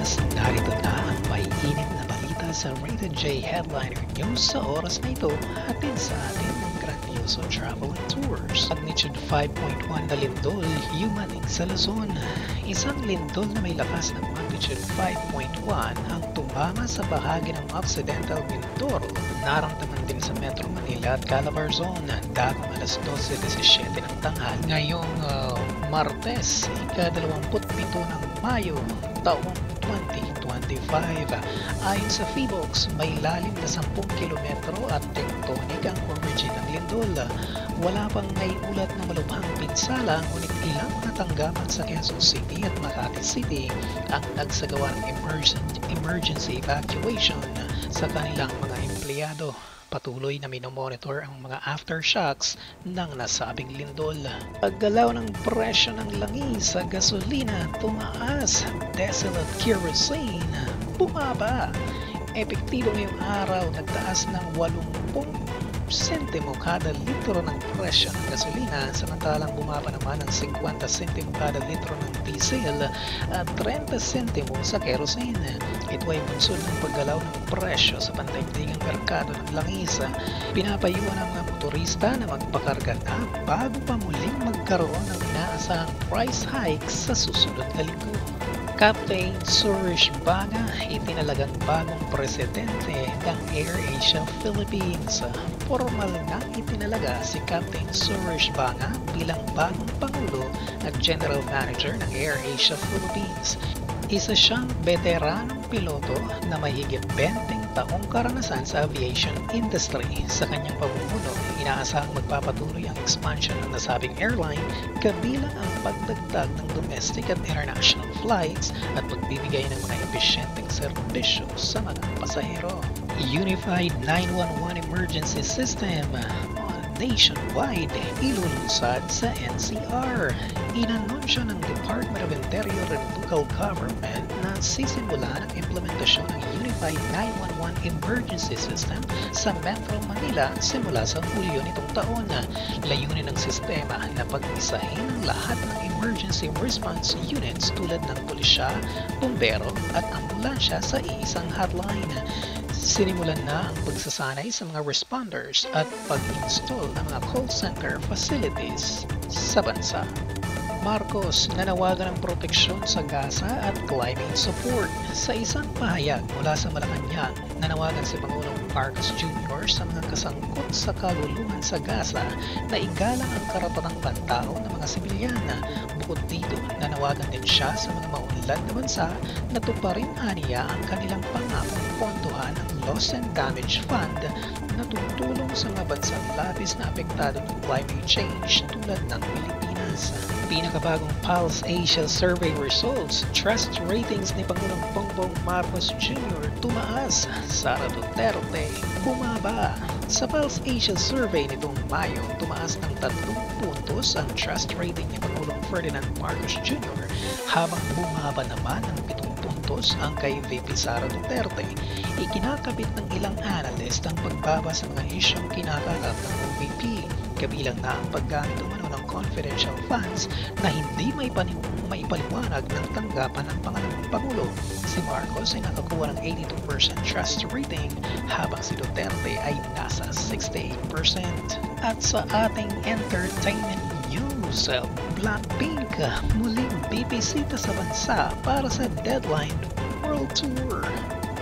Pilipinas, narito na ang maiinit na balita sa Rated J Headliner News sa oras na ito, hatid sa atin ng grandioso travel and tours. Magnitude 5.1 na lindol, yumanig sa Luzon. Isang lindol na may lakas ng magnitude 5.1 ang tumama sa bahagi ng Occidental Mindoro. Naramdaman din sa Metro Manila at Calabarzon dakong alas 12:17 ng tanghal ngayong Martes, ika-27 ng Mayo, taong 2025. Ayon sa PHIVOLCS, may lalim na 10 kilometro at tectonic ang origin ng lindol. Wala pang naiulat na malubhang pinsala, ngunit ilang natanggapan sa Quezon City at Makati City ang nagsagawa ng emergency evacuation sa kanilang mga empleyado. Patuloy na minomonitor ang mga aftershocks ng nasabing lindol. Paggalaw ng presyo ng langis sa gasolina tumaas, diesel at kerosene bumaba. Epektibo ngayong araw, nagtaas ng 80 sentimo kada litro ng presyo ng gasolina, samantalang bumaba naman ng 50 sentimo kada litro ng diesel at 30 sentimo sa kerosene. Ito ay bunsod ng paggalaw ng presyo sa pandaigdigang merkado ng langis. Pinapayuhan ang mga motorista na magpakarga na bago pa muling magkaroon ng inaasahang price hikes sa susunod na linggo. Captain Suresh Banga itinalagang bagong presidente ng AirAsia Philippines. Formal nang itinalaga si Captain Suresh Banga bilang bagong Pangulo at General Manager ng AirAsia Philippines. Isa siyang veteranong piloto na may higit 20 taong karanasan sa aviation industry. Sa kanyang pamumuno, inaasahang magpapatuloy ang expansion ng nasabing airline, kabilang ang pagdagdag ng domestic at international flights at pagbibigay ng mga epesyenteng serbisyo sa mga pasahero. Unified 911 Emergency System nationwide ilulunsad sa NCR. Inanunsyo ng Department of Interior and Local Government na sisimula ng implementasyon ng Unified 911 Emergency System sa Metro Manila simula sa Hulyo nitong taon. Layunin ng sistema na pag-isahin ang lahat ng emergency response units tulad ng pulisya, bumbero at ambulansya sa iisang hotline. Sinimulan na ang pagsasanay sa mga responders at pag-install ng mga call center facilities sa bansa. Marcos nanawagan ng proteksyon sa Gaza at climate support. Sa isang pahayag mula sa Malacanang, nanawagan si Pangulong Marcos Jr. sa mga kasangkot sa kaluluhan sa Gaza na igalang ang karapatang pantao ng mga sibilyan. Bukod dito, nanawagan din siya sa mga maunlad na bansa na tuparin aniya ang kanilang pangakong pondohan ang Loss and Damage Fund na tutulong sa mga bansang labis na apektado ng climate change tulad ng Pilipinas. Pinakabagong Pulse Asia Survey results, trust ratings ni Pangulong Bongbong Marcos Jr. tumaas, Sara Duterte bumaba. Sa Pulse Asia Survey nitong Mayo, tumaas ng 3 puntos ang trust rating ni Pangulong Ferdinand Marcos Jr. habang bumaba naman ng 7 puntos ang kay VP Sara Duterte. Ikinakabit ng ilang analyst ang pagbaba sa mga isyong kinakalat ng OVP, kabilang na ang paggamit umano ng confidential funds na hindi may paliwanag ng tanggapan ng pangalawang Pangulo. Si Marcos ay nakakuha ng 82% trust rating habang si Duterte ay nasa 68%. At sa ating entertainment news, Blackpink muling bibisita sa bansa para sa Deadline World Tour.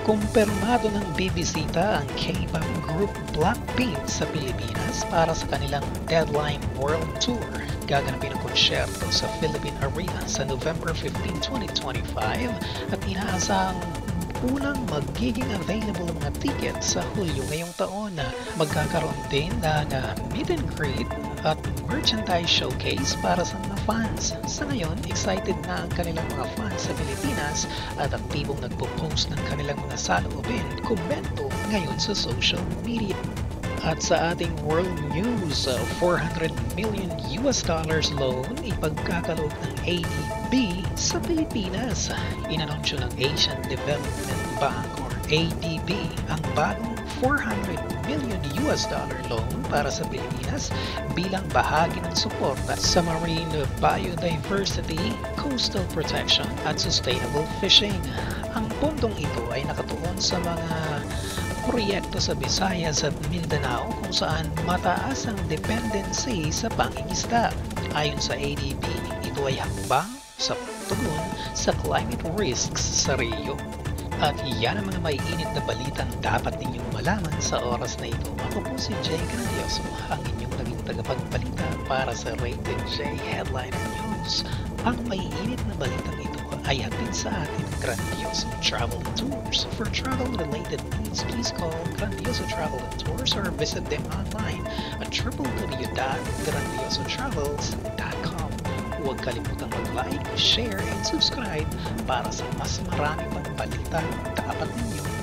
Kumpirmado ng bibisita ang K-pop group Blackpink sa Pilipinas para sa kanilang Deadline World Tour. Gaganapin ang konsyerto sa Philippine Arena sa November 15, 2025 at inaasahang unang magiging available ang mga ticket sa Hulyo ngayong taon. Magkakaroon din ng meet and greet at merchandise showcase para sa mga fans. Sa ngayon, excited na ang kanilang mga fans sa Pilipinas at aktibong nagpo-post ng kanilang mga saloobin, komento ngayon sa social media. At sa ating world news, $400 million loan ipagkakaloob ng ADB sa Pilipinas. Inanunsyo ng Asian Development Bank or ADB ang bagong $400 million loan para sa Pilipinas bilang bahagi ng suporta sa marine biodiversity, coastal protection at sustainable fishing. Ang pondong ito ay nakatuon sa mga proyekto sa Visayas at Mindanao kung saan mataas ang dependency sa pangingisda. Ayon sa ADB, ito ay hakbang sa pagtugon sa climate risks sa Rio. At yan ang mga maiinit na balitang dapat ninyong malaman sa oras na ito. Ako po si Jay Grandioso, ang inyong naging tagapagbalita para sa Rated J Headliner News. Ang maiinit na balitang ito ay hatid sa atin ng Grandioso Travel and Tours. For travel-related needs, please call Grandioso Travel and Tours or visit them online at www.grandiosotravels.com. Huwag kalimutang mag-like, share, and subscribe para sa mas marami pang balita dapat ninyong